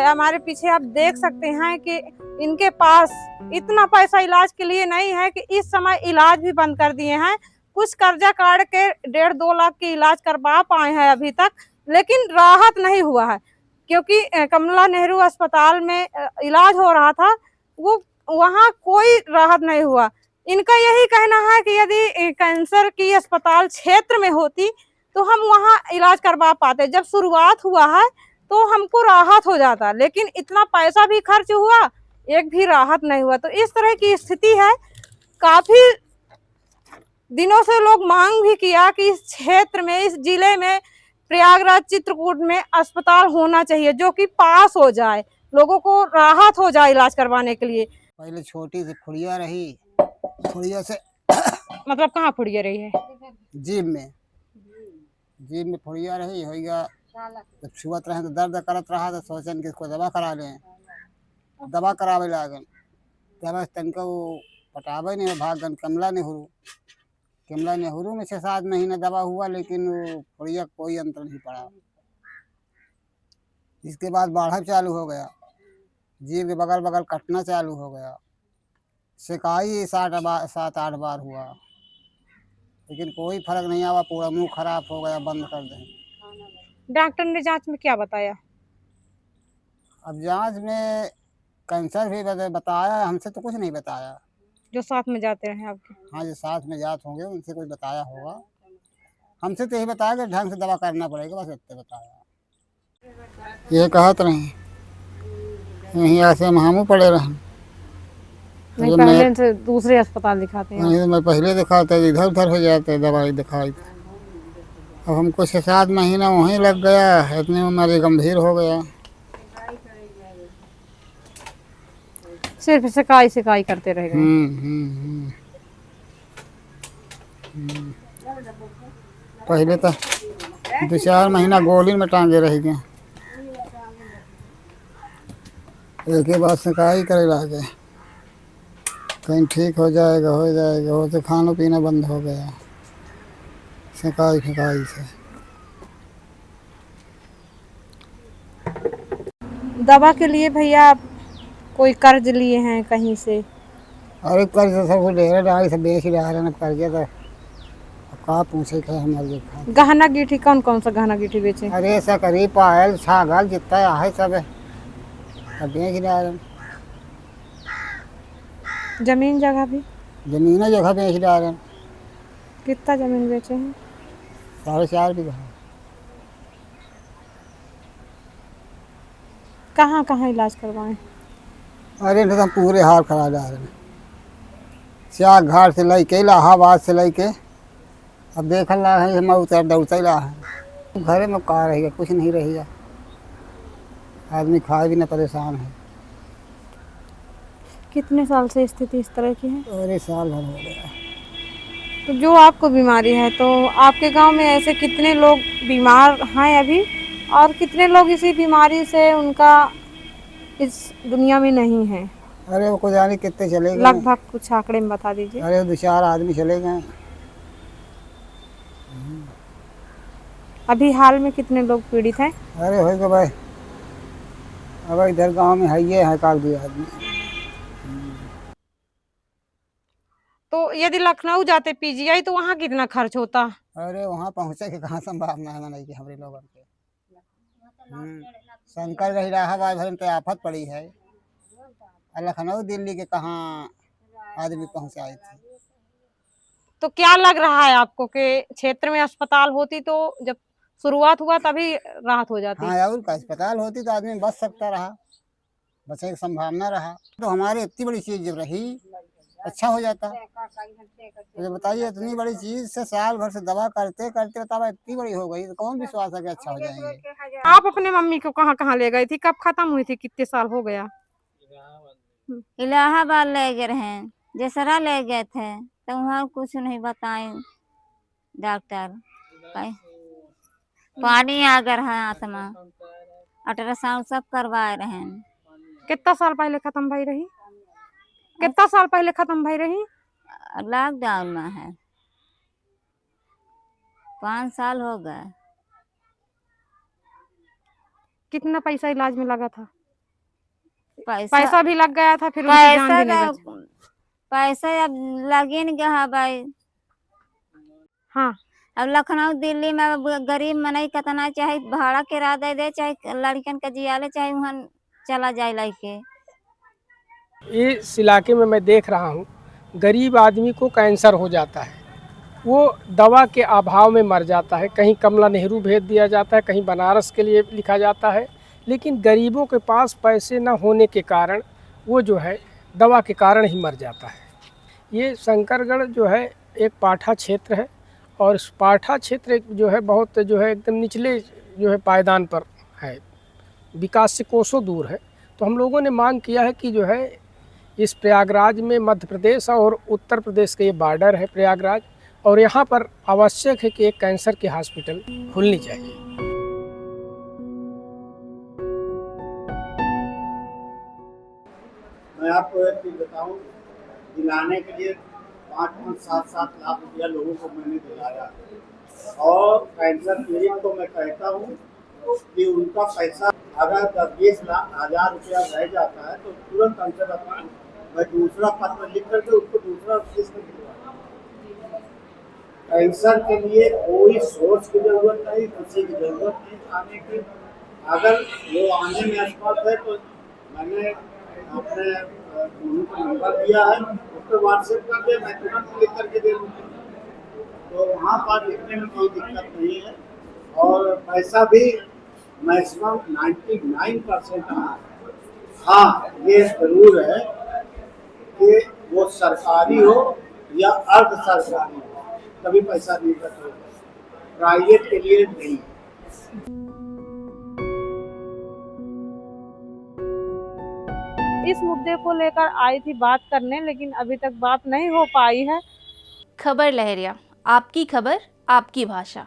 हमारे पीछे आप देख सकते हैं कि इनके पास इतना पैसा इलाज के लिए नहीं है कि इस समय इलाज भी बंद कर दिए हैं। कुछ कर्जा काट के 1.5-2 लाख की इलाज करवा पाए हैं अभी तक, लेकिन राहत नहीं हुआ है क्योंकि कमला नेहरू अस्पताल में इलाज हो रहा था, वो वहाँ कोई राहत नहीं हुआ। इनका यही कहना है कि यदि कैंसर की अस्पताल क्षेत्र में होती तो हम वहाँ इलाज करवा पाते। जब शुरुआत हुआ है तो हमको राहत हो जाता, लेकिन इतना पैसा भी खर्च हुआ, एक भी राहत नहीं हुआ। तो इस तरह की स्थिति है। काफी दिनों से लोग मांग भी किया कि इस क्षेत्र में, इस जिले में, प्रयागराज चित्रकूट में अस्पताल होना चाहिए जो कि पास हो जाए, लोगों को राहत हो जाए इलाज करवाने के लिए। पहले छोटी सी फुड़िया रही, फुड़िया से मतलब कहाँ फुड़िया रही है? जीभ में फुड़िया रही हो गया। जब छुअत रहे तो दर्द करत रहा तो सोचन कि इसको दवा करा लें। दवा करावे लागन तब तनिक वो पटावे नहीं, भागन कमला नेहरू में 6-7 महीने दवा हुआ, लेकिन वो फुड़िया कोई अंतर नहीं पड़ा। इसके बाद बाढ़ चालू हो गया, जीभ के बगल बगल कटना चालू हो गया। शिकाई 7-8 बार हुआ, लेकिन कोई फर्क नहीं आवा। पूरा मुंह खराब हो गया, बंद कर दें। डॉक्टर ने जांच में क्या बताया? अब जांच में कैंसर भी बताया, हमसे तो कुछ नहीं बताया। जो साथ में जाते रहे आपके? हाँ, जो साथ में जात होंगे उनसे कुछ बताया होगा। हमसे तो यही बताया कि ढंग से दवा करना पड़ेगा, बस इतने बताया। ये कहत रहे यहीं ऐसे हम पड़े रहे। नहीं, पहले से दूसरे अस्पताल दिखाते हैं? नहीं, तो मैं पहले दिखाता, इधर उधर हो जाते दवाई दिखाई। अब हमको 6-7 महीना वहीं लग गया, इतने में मरीज गंभीर हो गया। सिर्फ शिकाई करते रह गए। पहले तो 2-4 महीना गोली में टांगे रह गए, एक के बाद शिकाई करे रह गए। कहीं ठीक हो जाएगा वो तो खाना पीना बंद हो गया शिकाई से। दवा के लिए भैया आप कोई कर्ज लिए हैं कहीं से? अरे कर्ज सब ढेर डाली सब बेच रहा है ना, कर्ज तो का पूछे के हमारे। गहना गिठी कौन कौन सा गहना गिठी बेचे? अरे सकरी पायल छागल जितना है सब बेच रहा है। जमीन जगह भी? जमीन जगह बेच रहा है। कितना जमीन बेचे हैं? 4.5 बीघा। कहाँ कहाँ इलाज करवाएं? अरे तो पूरे हाल करा जा रहे हैं, सियाघाट घाट से लेके इलाहाबाद से लेके अब देख रहा है हम उतर दौड़ते रहा है। घरे में का रहेगा, कुछ नहीं रहेगा, आदमी खाए भी ना परेशान है। कितने साल से स्थिति इस तरह की है? अरे साल भर हो गया। तो जो आपको बीमारी है, तो आपके गांव में ऐसे कितने लोग बीमार हैं अभी, और कितने लोग इसी बीमारी से उनका इस दुनिया में नहीं है? अरे वो को जाने कितने चले गए, लगभग कुछ आंकड़े में बता दीजिए। अरे 2-4 आदमी चले गए। अभी हाल में कितने लोग पीड़ित हैं? अरे हो गए भाई, अब इधर गांव में है ये है काग 2 आदमी। तो यदि लखनऊ जाते पीजीआई तो वहाँ कितना खर्च होता? अरे वहाँ पहुँचे के कहाँ संभावना है नहीं कि हमारे लोगों के। शंकर रही रहा भर में तो आफत पड़ी है, लखनऊ दिल्ली के कहाँ आदमी पहुँचाए थे। तो क्या लग रहा है आपको कि क्षेत्र में अस्पताल होती तो जब शुरुआत हुआ तभी राहत हो जाती? हाँ, और का अस्पताल होती तो आदमी बच सकता रहा, बचने की संभावना रहा तो हमारी इतनी बड़ी चीज जब रही अच्छा हो जाता। तो बताइए, इतनी बड़ी चीज से साल भर से दवा करते करते तब इतनी बड़ी हो गई तो कौन विश्वास है कि अच्छा हो जाएंगे। आप अपने मम्मी को कहाँ कहाँ ले गए थी, कब खत्म हुई थी, कितने साल हो गया? इलाहाबाद ले गए हैं, जसरा ले गए थे तो वहाँ कुछ नहीं बताए डॉक्टर, पानी आ गया है आत्मा। अल्ट्रासाउंड सब करवाए रहे हैं। कितना साल पहले खत्म भई रही? कितना साल पहले खत्म भई रही? लॉकडाउन में है, 5 साल हो गए। कितना पैसा इलाज में लगा था? पैसा भी लग गया था, फिर उनकी जान भी नहीं पैसा बची। पैसा अब लगे नहीं गया भाई। हाँ, अब लखनऊ दिल्ली में अब गरीब मनई कितना चाहे भाड़ा किराया दे दे, चाहे लड़कन के जियाले, चाहे वहाँ चला जाए लड़के। इस इलाके में मैं देख रहा हूँ, गरीब आदमी को कैंसर हो जाता है, वो दवा के अभाव में मर जाता है। कहीं कमला नेहरू भेज दिया जाता है, कहीं बनारस के लिए लिखा जाता है, लेकिन गरीबों के पास पैसे न होने के कारण वो जो है दवा के कारण ही मर जाता है। ये शंकरगढ़ जो है एक पाठा क्षेत्र है, और इस पाठा क्षेत्र जो है बहुत जो है एकदम निचले जो है पायदान पर है, विकास से कोसों दूर है। तो हम लोगों ने मांग किया है कि जो है इस प्रयागराज में मध्य प्रदेश और उत्तर प्रदेश के ये बॉर्डर है प्रयागराज, और यहाँ पर आवश्यक है कि एक कैंसर की हॉस्पिटल खुलनी चाहिए। मैं आपको एक चीज़ बताऊँ, दिलाने के लिए 5-5, 7-7 लाख रुपया लोगों को मैंने दिलाया, और कैंसर पीड़ित को मैं कहता हूँ कि उनका पैसा अगर 10-20 हज़ार रुपया रह जाता है तो तुरंत हमसे बताएं, मैं दूसरा पत्र लिख करके उसको दूसरा किस्त दिलवाऊँ। कैंसर के लिए कोई सोच की जरूरत नहीं, किसी की जरूरत नहीं आने की। अगर वो आने में असमर्थ है तो मैंने अपने उनको नंबर दिया है, उस पर व्हाट्सएप कर दे, मैं तुरंत लिख करके दे दूँगा। तो वहाँ पर लिखने में कोई दिक्कत नहीं है, और पैसा भी मैक्सिमम 99% आ है। हाँ, ये जरूर है कि वो सरकारी हो या अर्ध सरकारी हो, तभी पैसा नहीं कटेगा, प्राइवेट के लिए नहीं। इस मुद्दे को लेकर आई थी बात करने, लेकिन अभी तक बात नहीं हो पाई है। खबर लहरिया, आपकी खबर, आपकी भाषा।